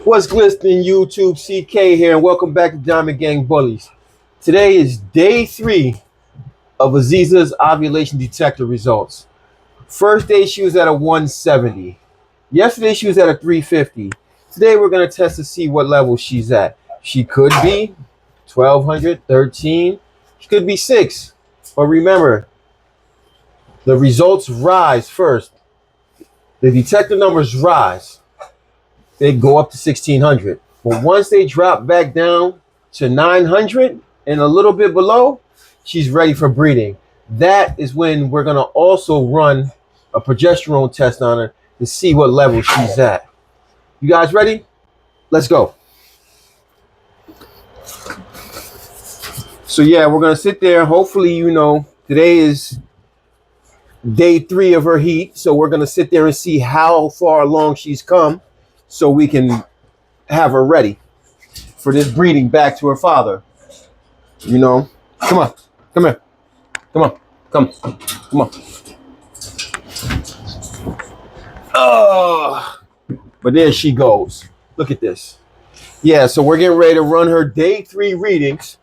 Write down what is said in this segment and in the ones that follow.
What's glistening YouTube? CK here, and welcome back to Diamond Gang Bullies. Today is day 3 of Aziza's ovulation detector results. First day she was at a 170. Yesterday she was at a 350. Today we're going to test to see what level she's at. She could be 1200, 13. She could be 6. But remember, the results rise first. The detector numbers rise. They go up to 1600. But once they drop back down to 900 and a little bit below, she's ready for breeding. That is when we're going to also run a progesterone test on her to see what level she's at. You guys ready? Let's go. So yeah, we're going to sit there. Hopefully, today is day 3 of her heat. So we're going to sit there and see how far along she's come so we can have her ready for this breeding back to her father. Come on, come here, come on, come on. Oh, but there she goes. Look at this. Yeah, so we're getting ready to run her day 3 readings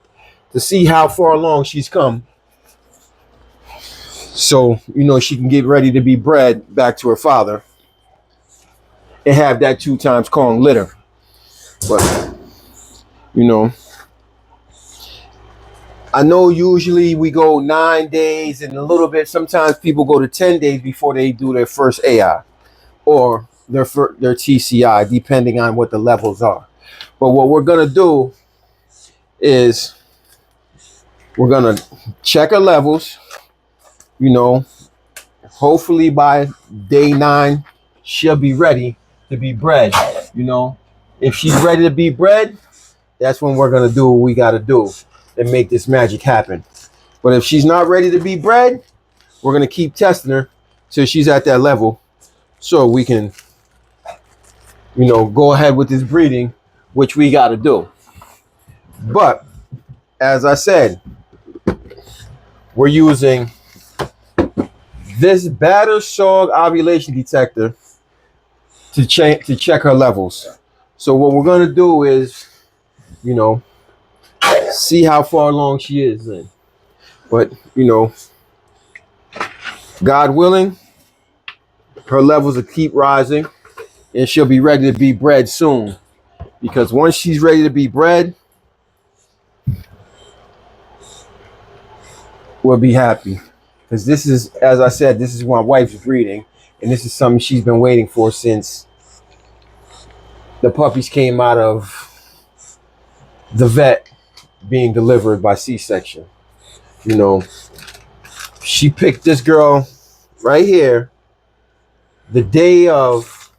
to see how far along she's come. So, she can get ready to be bred back to her father and have that 2 times Kong litter. But, I know usually we go 9 days and a little bit. Sometimes people go to 10 days before they do their first AI or their TCI, depending on what the levels are. But what we're going to do is we're going to check her levels. Hopefully by day 9, she'll be ready to be bred. If she's ready to be bred, that's when we're going to do what we got to do and make this magic happen. But if she's not ready to be bred, we're going to keep testing her till she's at that level so we can, go ahead with this breeding, which we got to do. But as I said, we're using this batter sog ovulation detector to check her levels. So what we're going to do is, see how far along she is in. But, God willing, her levels will keep rising and she'll be ready to be bred soon. Because once she's ready to be bred, we'll be happy. Because this is, as I said, this is my wife's breeding. And this is something she's been waiting for since the puppies came out of the vet being delivered by C-section. She picked this girl right here the day of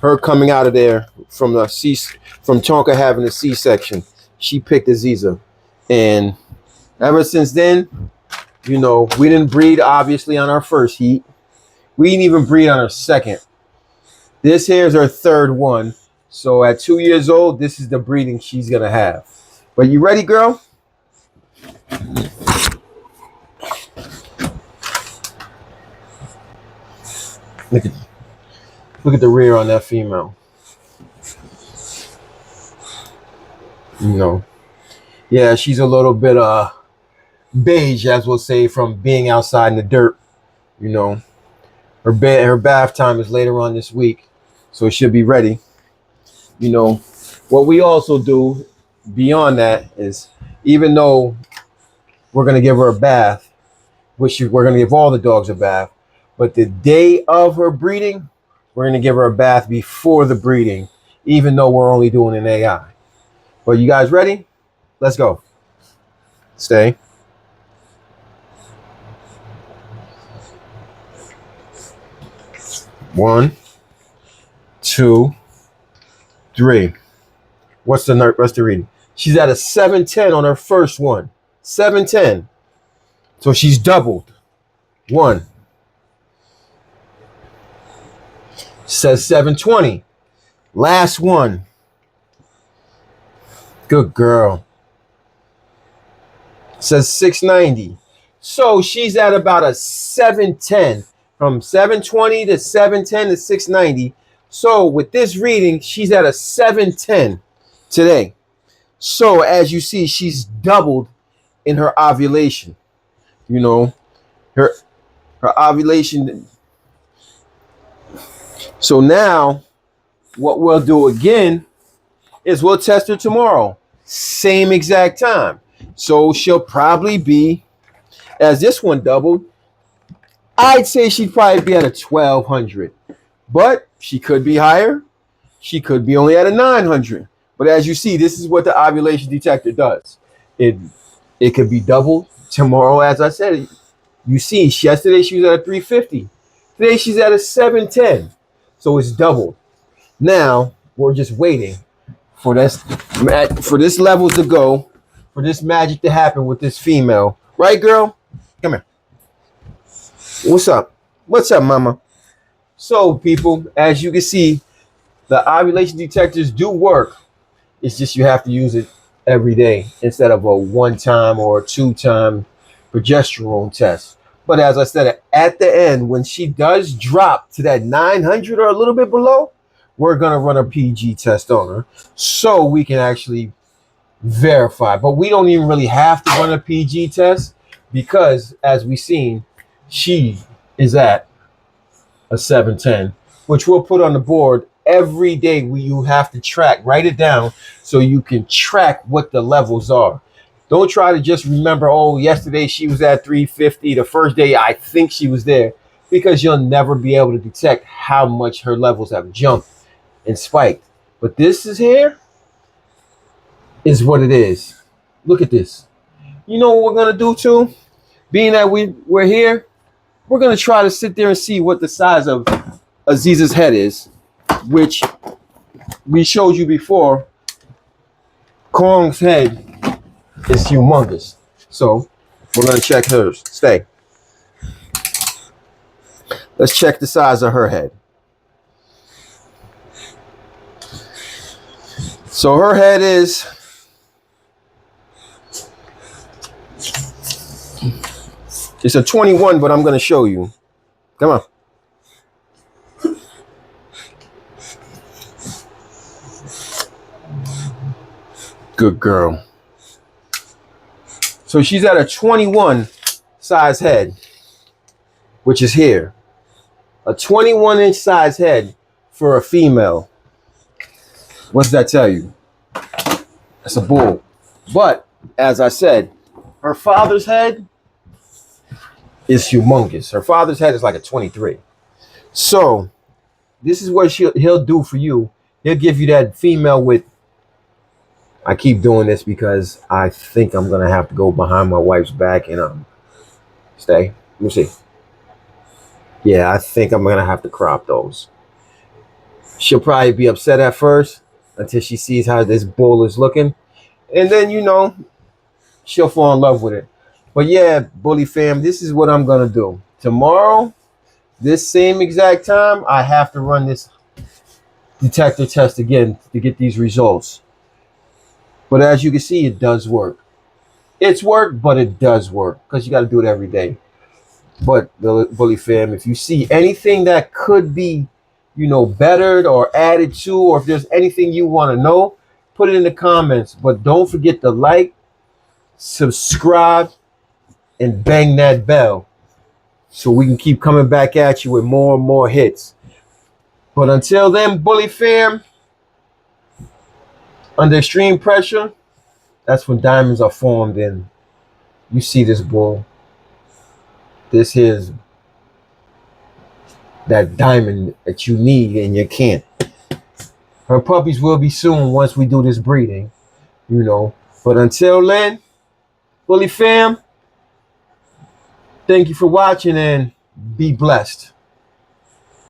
her coming out of there from Tonka having a C-section. She picked Aziza. And ever since then, we didn't breed obviously on our first heat. We didn't even breed on our second. This here is her third one. So at 2 years old, this is the breeding she's going to have. But you ready, girl? Look at the rear on that female. Yeah, she's a little bit beige, as we'll say, from being outside in the dirt. Her bath time is later on this week, so it should be ready. What we also do beyond that is, even though we're going to give her a bath, which we're going to give all the dogs a bath, but the day of her breeding, we're going to give her a bath before the breeding, even though we're only doing an AI. But you guys ready? Let's go. Stay. One, two, three. What's the reading? She's at a 710 on her first one. 710. So she's doubled. 1. Says 720. Last one. Good girl. Says 690. So she's at about a 710. From 720 to 710 to 690. So with this reading, she's at a 710 today. So as you see, she's doubled in her ovulation. You know, her ovulation. So now what we'll do again is we'll test her tomorrow. Same exact time. So she'll probably be, as this one doubled, I'd say she'd probably be at a 1200. But she could be higher. She could be only at a 900. But as you see, this is what the ovulation detector does. It could be doubled tomorrow, as I said. You see, yesterday she was at a 350. Today she's at a 710. So it's doubled. Now we're just waiting for this level to go, for this magic to happen with this female. Right, girl? Come here. What's up? What's up, mama? So, people, as you can see, the ovulation detectors do work. It's just you have to use it every day instead of a one-time or a two-time progesterone test. But as I said, at the end, when she does drop to that 900 or a little bit below, we're going to run a PG test on her so we can actually verify. But we don't even really have to run a PG test because, as we've seen, she is at a 710, which we'll put on the board every day. You have to track, write it down so you can track what the levels are. Don't try to just remember, oh, yesterday she was at 350, the first day I think she was there, because you'll never be able to detect how much her levels have jumped and spiked. But this is here is what it is. Look at this. You know what we're going to do too? Being that we're here, we're going to try to sit there and see what the size of Aziza's head is, which we showed you before. Kong's head is humongous. So we're going to check hers. Stay. Let's check the size of her head. So her head is it's a 21, but I'm going to show you. Come on. Good girl. So she's at a 21 size head, which is here. A 21-inch size head for a female. What does that tell you? That's a bull. But, as I said, her father's head is humongous. Her father's head is like a 23. So, this is what he'll do for you. He'll give you that female with, I keep doing this because I think I'm going to have to go behind my wife's back and stay. Let me see. Yeah, I think I'm going to have to crop those. She'll probably be upset at first until she sees how this bull is looking. And then, you know, she'll fall in love with it. But yeah, Bully fam, this is what I'm going to do. Tomorrow, this same exact time, I have to run this detector test again to get these results. But as you can see, it does work. It's work, but it does work because you got to do it every day. But the Bully fam, if you see anything that could be, you know, bettered or added to, or if there's anything you want to know, put it in the comments. But don't forget to like, subscribe, and bang that bell so we can keep coming back at you with more and more hits. But until then, Bully fam, under extreme pressure, that's when diamonds are formed. And you see this bull. This here's that diamond that you need and you can't. Her puppies will be soon once we do this breeding, you know. But until then, Bully fam, thank you for watching and be blessed.